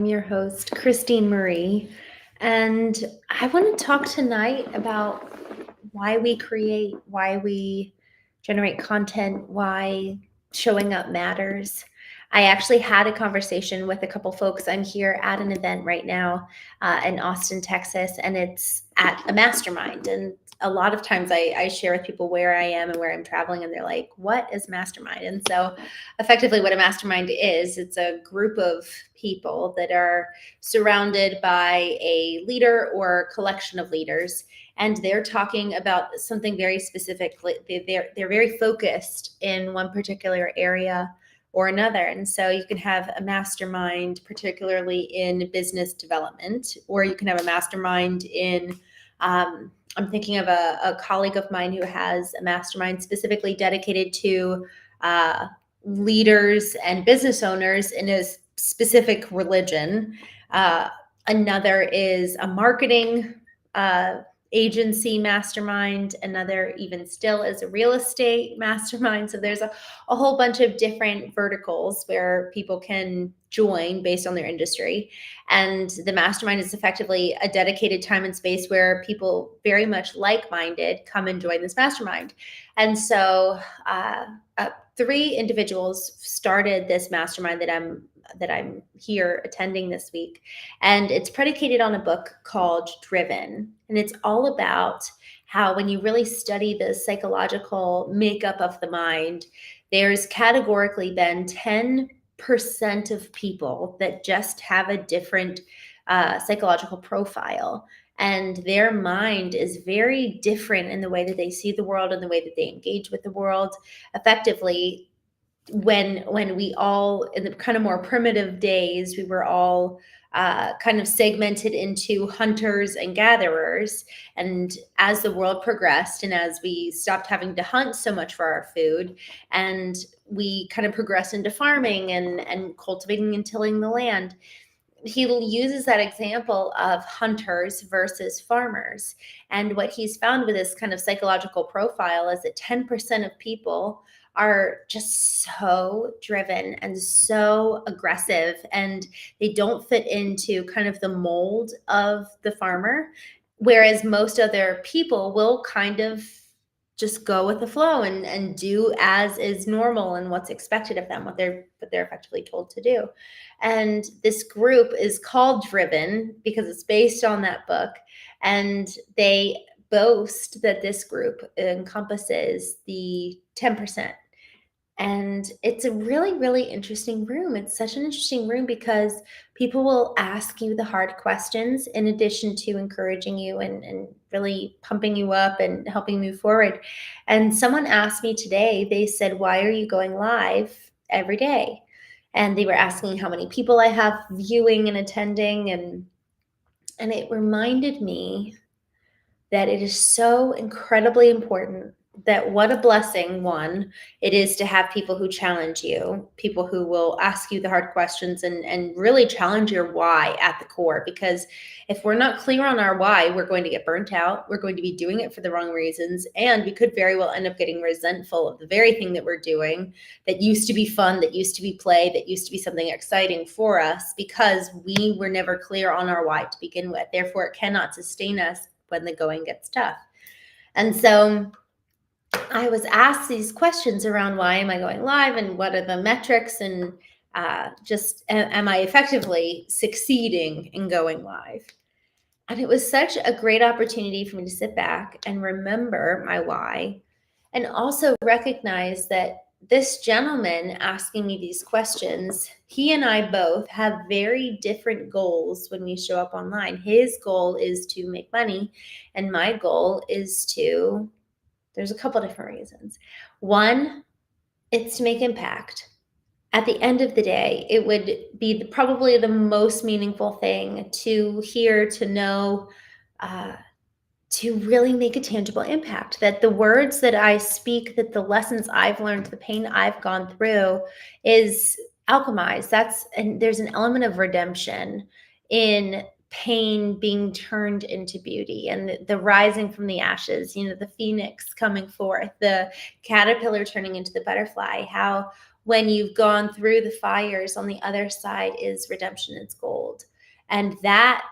I'm your host, Christine Marie, and I want to talk tonight about why we create, why we generate content, why showing up matters. I actually had a conversation with a couple folks. I'm here at an event right now in Austin, Texas, and it's at a mastermind. And a lot of times I share with people where I am and where I'm traveling, and they're like, what is mastermind? And so effectively what a mastermind is, it's a group of people that are surrounded by a leader or collection of leaders, and they're talking about something very specific. They're very focused in one particular area or another. And so you can have a mastermind particularly in business development, or you can have a mastermind in I'm thinking of a colleague of mine who has a mastermind specifically dedicated to leaders and business owners in a specific religion. Another is a marketing agency mastermind. Another, even still, is a real estate mastermind. So there's a whole bunch of different verticals where people can join based on their industry. And the mastermind is effectively a dedicated time and space where people very much like-minded come and join this mastermind. And so three individuals started this mastermind that I'm here attending this week. And it's predicated on a book called Driven. And it's all about how, when you really study the psychological makeup of the mind, there's categorically been 10% of people that just have a different psychological profile. And their mind is very different in the way that they see the world and the way that they engage with the world. Effectively, when we all, in the kind of more primitive days, we were all kind of segmented into hunters and gatherers. And as the world progressed, and as we stopped having to hunt so much for our food, and we kind of progressed into farming and cultivating and tilling the land, he uses that example of hunters versus farmers. And what he's found with this kind of psychological profile is that 10% of people are just so driven and so aggressive, and they don't fit into kind of the mold of the farmer, whereas most other people will kind of just go with the flow and do as is normal and what's expected of them, what they're effectively told to do. And this group is called Driven because it's based on that book, and they boast that this group encompasses the 10%. And it's a really, really interesting room. It's such an interesting room because people will ask you the hard questions in addition to encouraging you and really pumping you up and helping move forward. And someone asked me today, they said, why are you going live every day? And they were asking how many people I have viewing and attending. And it reminded me that it is so incredibly important, that what a blessing, one, it is to have people who challenge you, people who will ask you the hard questions and really challenge your why at the core. Because if we're not clear on our why, we're going to get burnt out. We're going to be doing it for the wrong reasons. And we could very well end up getting resentful of the very thing that we're doing that used to be fun, that used to be play, that used to be something exciting for us, because we were never clear on our why to begin with. Therefore, it cannot sustain us when the going gets tough. And so I was asked these questions around why am I going live and what are the metrics, and just am I effectively succeeding in going live? And it was such a great opportunity for me to sit back and remember my why, and also recognize that this gentleman asking me these questions, he and I both have very different goals when we show up online. His goal is to make money, and my goal is to, there's a couple different reasons. One, it's to make impact. At the end of the day, it would be probably the most meaningful thing to hear, to know, to really make a tangible impact, that the words that I speak, that the lessons I've learned, the pain I've gone through is alchemized. And there's an element of redemption in pain being turned into beauty, and the rising from the ashes, the phoenix coming forth, the caterpillar turning into the butterfly, how when you've gone through the fires, on the other side is redemption. It's gold. And that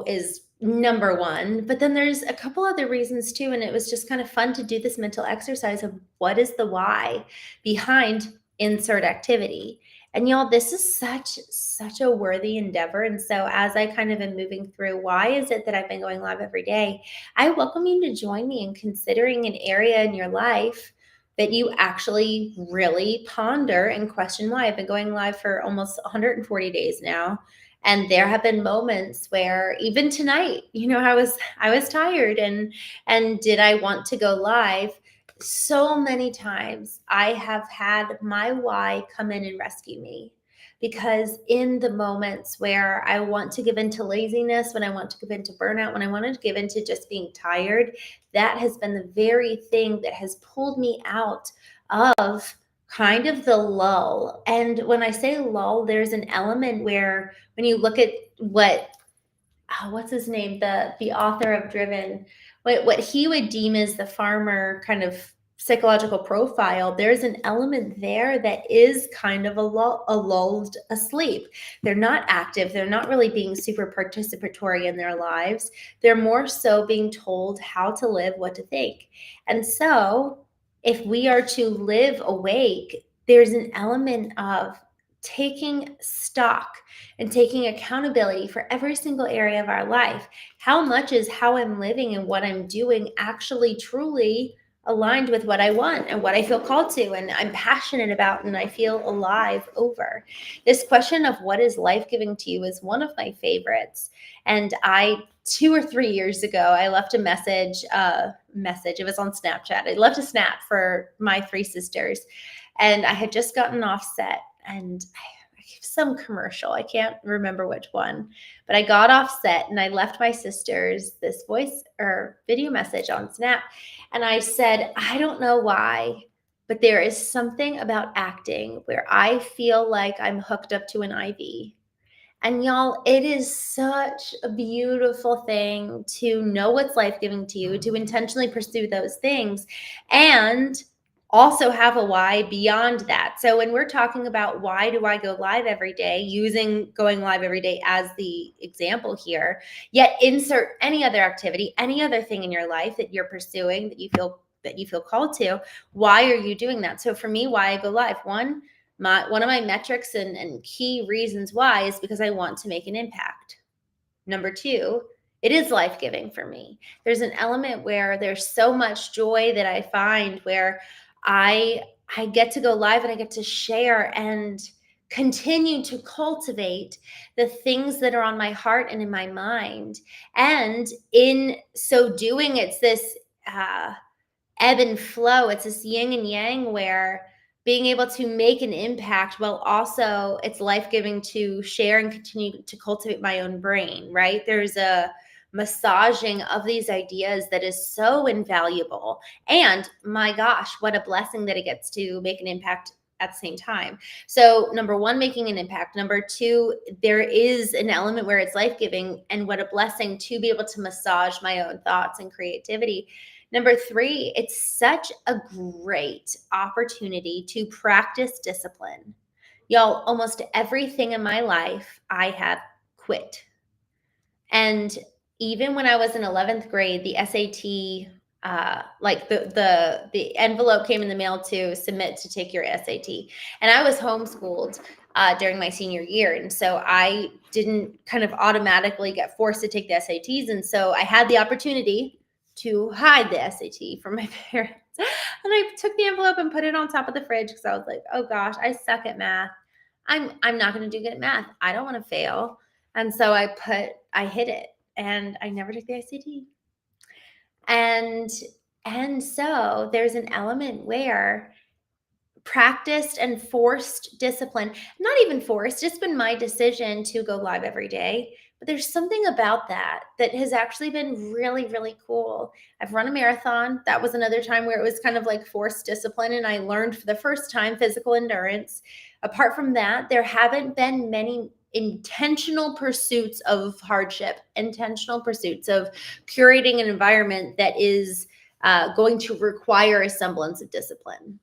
is number one. But then there's a couple other reasons too. And it was just kind of fun to do this mental exercise of what is the why behind insert activity. And y'all, this is such a worthy endeavor. And so as I kind of am moving through, why is it that I've been going live every day? I welcome you to join me in considering an area in your life that you actually really ponder and question why. I've been going live for almost 140 days now. And there have been moments where even tonight, I was tired and did I want to go live? So many times I have had my why come in and rescue me, because in the moments where I want to give into laziness, when I want to give into burnout, when I want to give into just being tired, that has been the very thing that has pulled me out of kind of the lull. And when I say lull, there's an element where when you look at what's his name, the author of Driven, what he would deem as the farmer kind of psychological profile, there's an element there that is kind of a lulled asleep. They're not active. They're not really being super participatory in their lives. They're more so being told how to live, what to think. And so if we are to live awake, there's an element of taking stock and taking accountability for every single area of our life. How much is how I'm living and what I'm doing actually truly aligned with what I want and what I feel called to and I'm passionate about and I feel alive over? This question of what is life giving to you is one of my favorites. And 2 or 3 years ago, I left a message. It was on Snapchat. I left a snap for my 3 sisters, and I had just gotten off set, and some commercial. I can't remember which one, but I got off set and I left my sisters this voice or video message on Snap. And I said, I don't know why, but there is something about acting where I feel like I'm hooked up to an IV. And y'all, it is such a beautiful thing to know what's life-giving to you, to intentionally pursue those things, and also have a why beyond that. So when we're talking about why do I go live every day, using going live every day as the example here, yet insert any other activity, any other thing in your life that you're pursuing that you feel called to. Why are you doing that? So for me, why I go live, one of my metrics and key reasons why is because I want to make an impact. Number 2, it is life-giving for me. There's an element where there's so much joy that I find where I get to go live and I get to share and continue to cultivate the things that are on my heart and in my mind. And in so doing, it's this ebb and flow. It's this yin and yang where being able to make an impact while also it's life-giving to share and continue to cultivate my own brain, right? There's a massaging of these ideas that is so invaluable. And my gosh, what a blessing that it gets to make an impact at the same time. So number 1, making an impact. Number 2, there is an element where it's life-giving, and what a blessing to be able to massage my own thoughts and creativity. Number 3, it's such a great opportunity to practice discipline. Y'all, almost everything in my life I have quit. And even when I was in 11th grade, the SAT, like the envelope came in the mail to submit to take your SAT. And I was homeschooled during my senior year. And so I didn't kind of automatically get forced to take the SATs. And so I had the opportunity to hide the SAT from my parents. And I took the envelope and put it on top of the fridge because I was like, oh gosh, I suck at math. I'm not going to do good at math. I don't want to fail. And so I hid it, and I never took the SAT. And so there's an element where practiced and forced discipline, not even forced, it's been my decision to go live every day. But there's something about that has actually been really, really cool. I've run a marathon. That was another time where it was kind of like forced discipline, and I learned for the first time physical endurance. Apart from that, there haven't been many intentional pursuits of hardship, intentional pursuits of curating an environment that is going to require a semblance of discipline.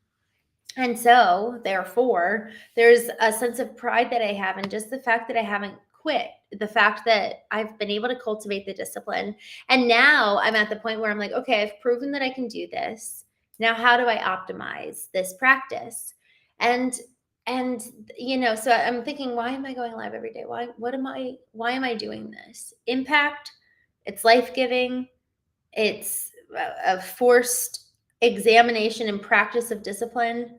And so, therefore, there's a sense of pride that I have in just the fact that I haven't quit, the fact that I've been able to cultivate the discipline. And now I'm at the point where I'm like, okay, I've proven that I can do this. Now, how do I optimize this practice? And so I'm thinking, why am I going live every day? Why am I doing this? Impact, it's life-giving, it's a forced examination and practice of discipline.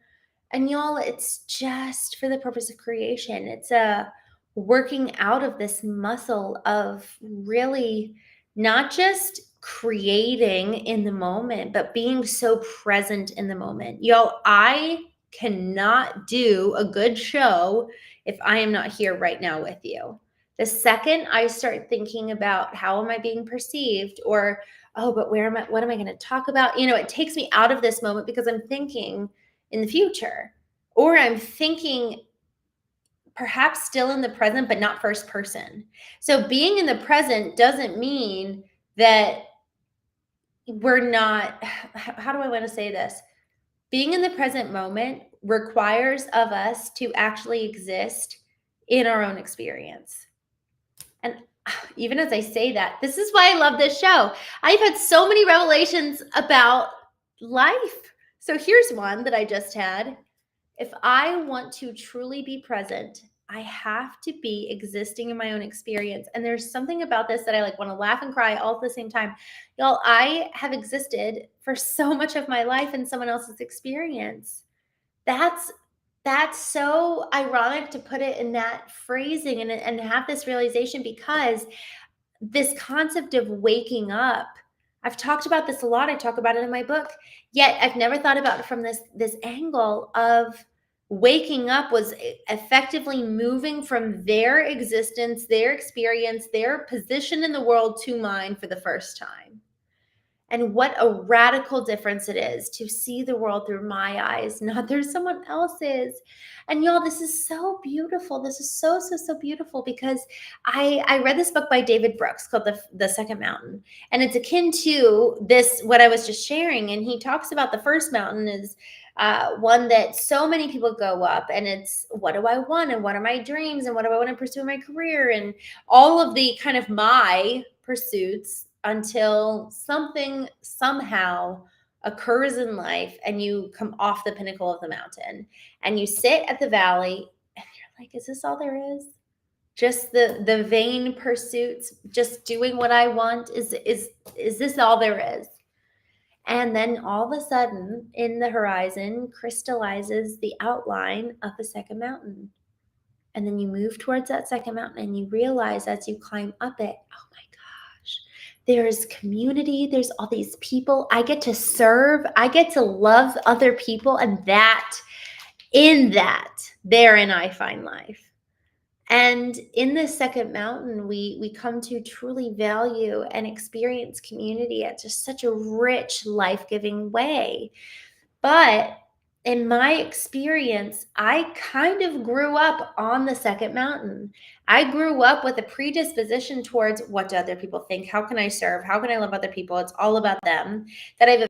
And y'all, it's just for the purpose of creation. It's a working out of this muscle of really not just creating in the moment, but being so present in the moment. Y'all, I cannot do a good show if I am not here right now with you. The second I start thinking about how am I being perceived, or oh, but what am I going to talk about? It takes me out of this moment because I'm thinking in the future, or I'm thinking perhaps still in the present, but not first person. So being in the present doesn't mean that we're not, how do I want to say this? Being in the present moment requires of us to actually exist in our own experience. And even as I say that, this is why I love this show. I've had so many revelations about life. So here's one that I just had. If I want to truly be present, I have to be existing in my own experience. And there's something about this that I want to laugh and cry all at the same time. Y'all, I have existed for so much of my life in someone else's experience. That's so ironic to put it in that phrasing and have this realization, because this concept of waking up, I've talked about this a lot. I talk about it in my book, yet I've never thought about it from this angle of waking up was effectively moving from their existence, their experience, their position in the world to mine for the first time. And what a radical difference it is to see the world through my eyes, not through someone else's. And y'all, this is so beautiful. This is so, so, so beautiful, because I read this book by David Brooks called The Second Mountain. And it's akin to this, what I was just sharing. And he talks about the first mountain is one that so many people go up, and it's what do I want, and what are my dreams, and what do I want to pursue in my career, and all of the kind of my pursuits, until something somehow occurs in life and you come off the pinnacle of the mountain and you sit at the valley and you're like, is this all there is? Just the vain pursuits, just doing what I want, is this all there is? And then all of a sudden in the horizon crystallizes the outline of the second mountain. And then you move towards that second mountain and you realize as you climb up it, oh my gosh, there's community, there's all these people. I get to serve, I get to love other people, and therein I find life. And in this second mountain, we come to truly value and experience community at just such a rich, life-giving way. But in my experience, I kind of grew up on the second mountain. I grew up with a predisposition towards what do other people think? How can I serve? How can I love other people? It's all about them. That I've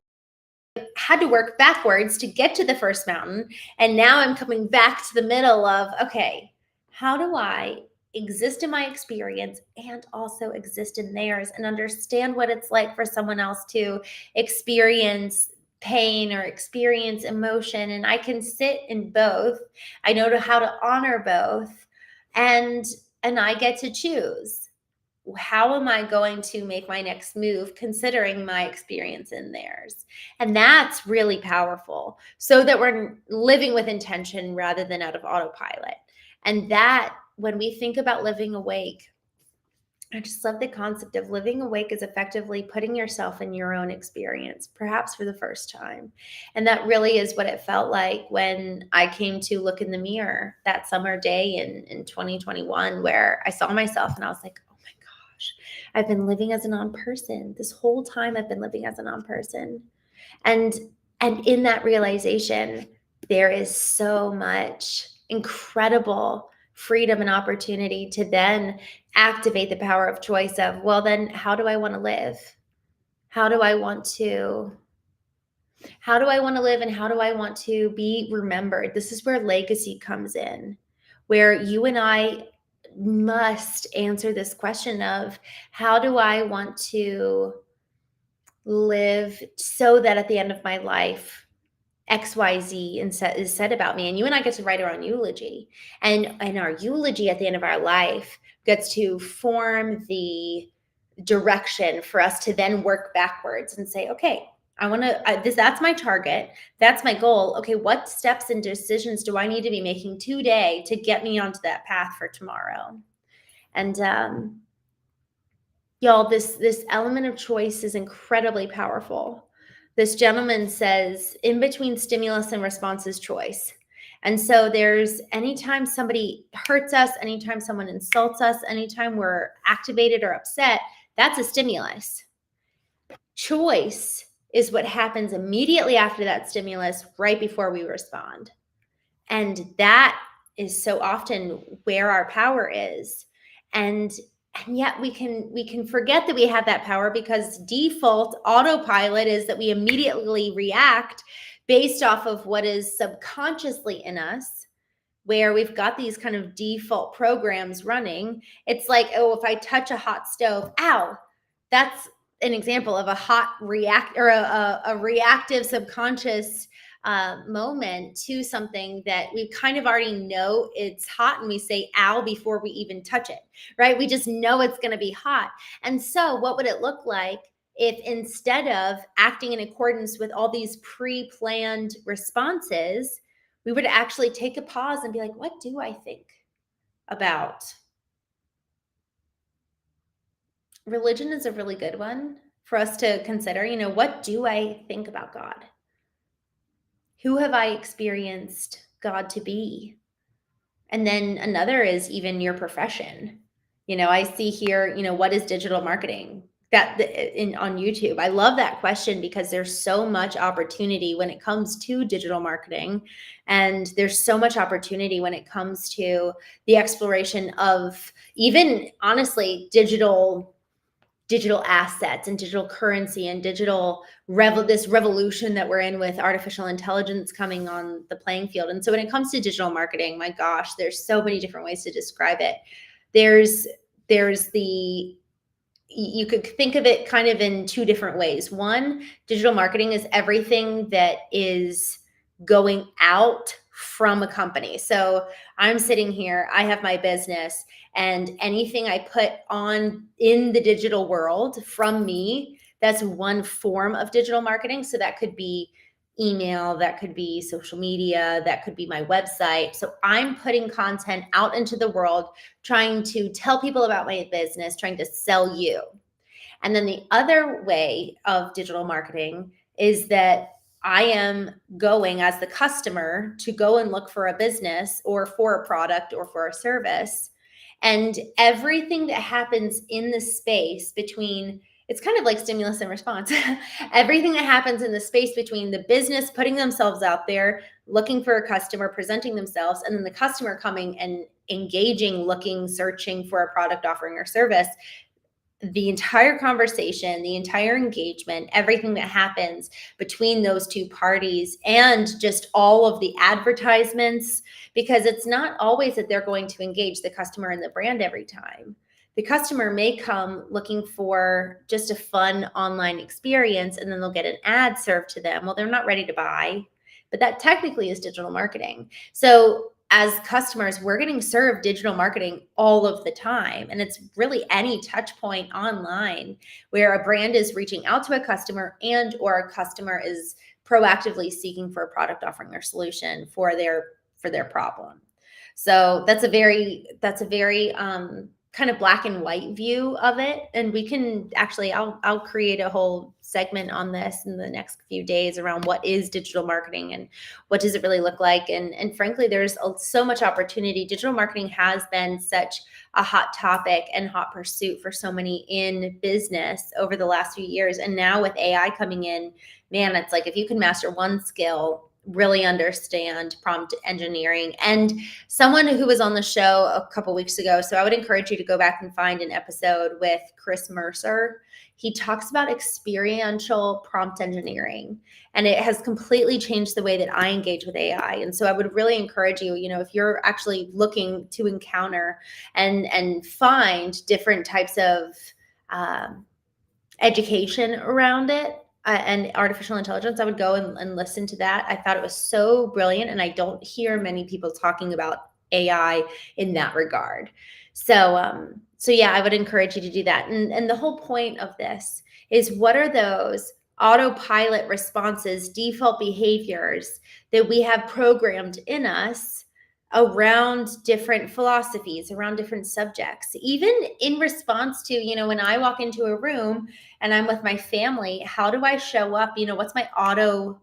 had to work backwards to get to the first mountain. And now I'm coming back to the middle of, okay, how do I exist in my experience and also exist in theirs, and understand what it's like for someone else to experience pain or experience emotion? And I can sit in both. I know how to honor both, and I get to choose, how am I going to make my next move considering my experience in theirs? And that's really powerful, so that we're living with intention rather than out of autopilot. And that, when we think about living awake, I just love the concept of living awake is effectively putting yourself in your own experience, perhaps for the first time. And that really is what it felt like when I came to look in the mirror that summer day in 2021, where I saw myself and I was like, oh my gosh, I've been living as a non-person. This whole time I've been living as a non-person. And in that realization, there is so much incredible freedom and opportunity to then activate the power of choice of, well, then how do I want to live? How do I want to How do I want to live and how do I want to be remembered? This is where legacy comes in, where you and I must answer this question of how do I want to live so that at the end of my life, XYZ is said about me. And you and I get to write our own eulogy. And our eulogy at the end of our life gets to form the direction for us to then work backwards and say, okay, I want to, that's my target. That's my goal. Okay, what steps and decisions do I need to be making today to get me onto that path for tomorrow? And y'all, this element of choice is incredibly powerful. This gentleman says, in between stimulus and response is choice. And so there's anytime somebody hurts us, anytime someone insults us, anytime we're activated or upset, that's a stimulus. Choice is what happens immediately after that stimulus, right before we respond. And that is so often where our power is. And yet we can forget that we have that power because default autopilot is that we immediately react based off of what is subconsciously in us, where we've got these kind of default programs running. It's like, oh, if I touch a hot stove, ow, that's an example of a hot react or a reactive subconscious moment to something that we kind of already know it's hot, and we say ow before we even touch it, right? We just know it's going to be hot. And so what would it look like if instead of acting in accordance with all these pre-planned responses, we would actually take a pause and be like, what do I think about? Religion is a really good one for us to consider. You know, what do I think about God? Who have I experienced God to be? And then another is even your profession. You know, I see here, you know, what is digital marketing? On YouTube. I love that question because there's so much opportunity when it comes to digital marketing. And there's so much opportunity when it comes to the exploration of even honestly digital assets and digital currency and this revolution that we're in with artificial intelligence coming on the playing field. And so when it comes to digital marketing, my gosh, there's so many different ways to describe it. You could think of it kind of in two different ways. One, digital marketing is everything that is going out from a company. So I'm sitting here, I have my business, and anything I put on in the digital world from me, that's one form of digital marketing. So that could be email, that could be social media, that could be my website. So I'm putting content out into the world, trying to tell people about my business, trying to sell you. And then the other way of digital marketing is that I am going as the customer to go and look for a business or for a product or for a service. And everything that happens in the space between, it's kind of like stimulus and response. Everything that happens in the space between the business putting themselves out there, looking for a customer, presenting themselves, and then the customer coming and engaging, looking, searching for a product, offering, or service. The entire conversation, the entire engagement, everything that happens between those two parties, and just all of the advertisements, because it's not always that they're going to engage the customer and the brand every time. The customer may come looking for just a fun online experience, and then they'll get an ad served to them. Well, they're not ready to buy, but that technically is digital marketing. So as customers, we're getting served digital marketing all of the time. And it's really any touch point online where a brand is reaching out to a customer and or a customer is proactively seeking for a product, offering, or solution for their problem. So that's a very kind of black and white view of it. And we can actually, I'll create a whole segment on this in the next few days around what is digital marketing and what does it really look like. And frankly, there's so much opportunity. Digital marketing has been such a hot topic and hot pursuit for so many in business over the last few years. And now with AI coming in, man, it's like if you can master one skill, really understand prompt engineering. And someone who was on the show a couple weeks ago, so I would encourage you to go back and find an episode with Chris Mercer. He talks about experiential prompt engineering, and it has completely changed the way that I engage with AI. And so I would really encourage you, if you're actually looking to encounter and find different types of education around it, and artificial intelligence, I would go and listen to that. I thought it was so brilliant, and I don't hear many people talking about AI in that regard. So yeah, I would encourage you to do that. And the whole point of this is, what are those autopilot responses, default behaviors that we have programmed in us around different philosophies, around different subjects, even in response to, when I walk into a room and I'm with my family, how do I show up? What's my auto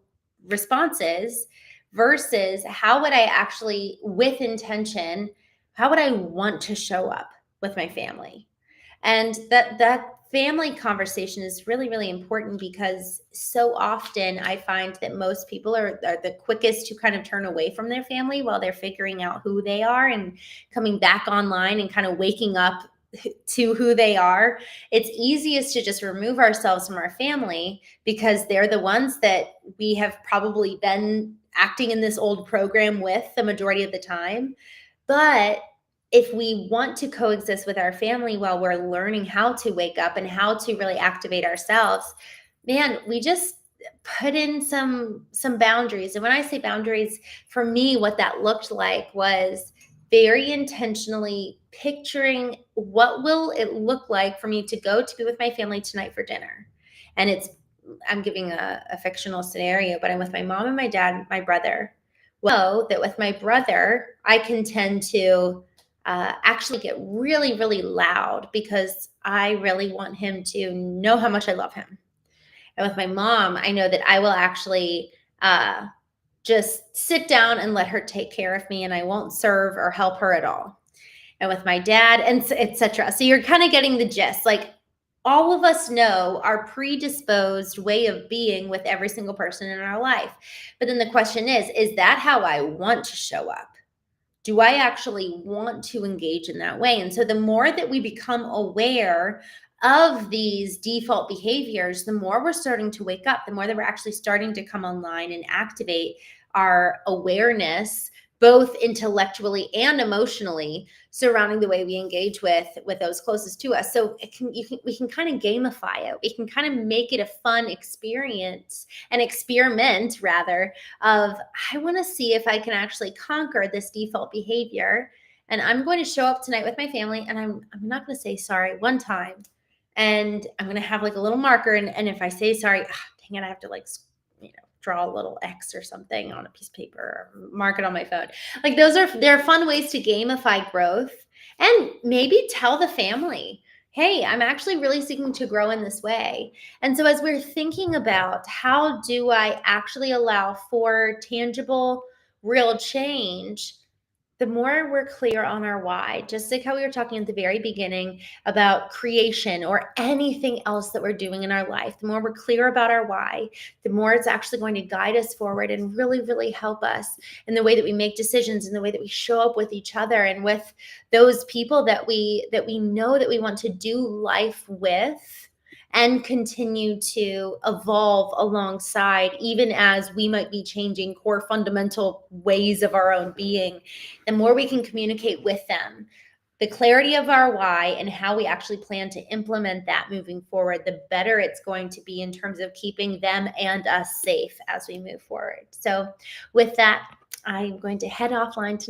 responses versus how would I actually, with intention, how would I want to show up with my family? And that family conversation is really, really important, because so often I find that most people are the quickest to kind of turn away from their family while they're figuring out who they are and coming back online and kind of waking up to who they are. It's easiest to just remove ourselves from our family because they're the ones that we have probably been acting in this old program with the majority of the time. But if we want to coexist with our family while we're learning how to wake up and how to really activate ourselves, man, we just put in some boundaries. And when I say boundaries, for me, what that looked like was very intentionally picturing, what will it look like for me to go to be with my family tonight for dinner? And I'm giving a fictional scenario, but I'm with my mom and my dad and my brother. Well, that with my brother, I can tend to actually get really, really loud because I really want him to know how much I love him. And with my mom, I know that I will actually just sit down and let her take care of me, and I won't serve or help her at all. And with my dad, and etc. So you're kind of getting the gist. Like, all of us know our predisposed way of being with every single person in our life. But then the question is that how I want to show up? Do I actually want to engage in that way? And so the more that we become aware of these default behaviors, the more we're starting to wake up, the more that we're actually starting to come online and activate our awareness, both intellectually and emotionally, surrounding the way we engage with those closest to us. So we can kind of gamify it. We can kind of make it a fun experience, an experiment rather, of, I want to see if I can actually conquer this default behavior. And I'm going to show up tonight with my family, and I'm not going to say sorry one time. And I'm going to have like a little marker. And if I say sorry, dang it, I have to draw a little X or something on a piece of paper, or mark it on my phone. Like, they're fun ways to gamify growth, and maybe tell the family, hey, I'm actually really seeking to grow in this way. And so as we're thinking about how do I actually allow for tangible, real change, the more we're clear on our why, just like how we were talking at the very beginning about creation or anything else that we're doing in our life, the more we're clear about our why, the more it's actually going to guide us forward and really, really help us in the way that we make decisions, in the way that we show up with each other and with those people that we know that we want to do life with, and continue to evolve alongside, even as we might be changing core fundamental ways of our own being. The more we can communicate with them, the clarity of our why and how we actually plan to implement that moving forward, the better it's going to be in terms of keeping them and us safe as we move forward. So with that, I'm going to head offline tonight.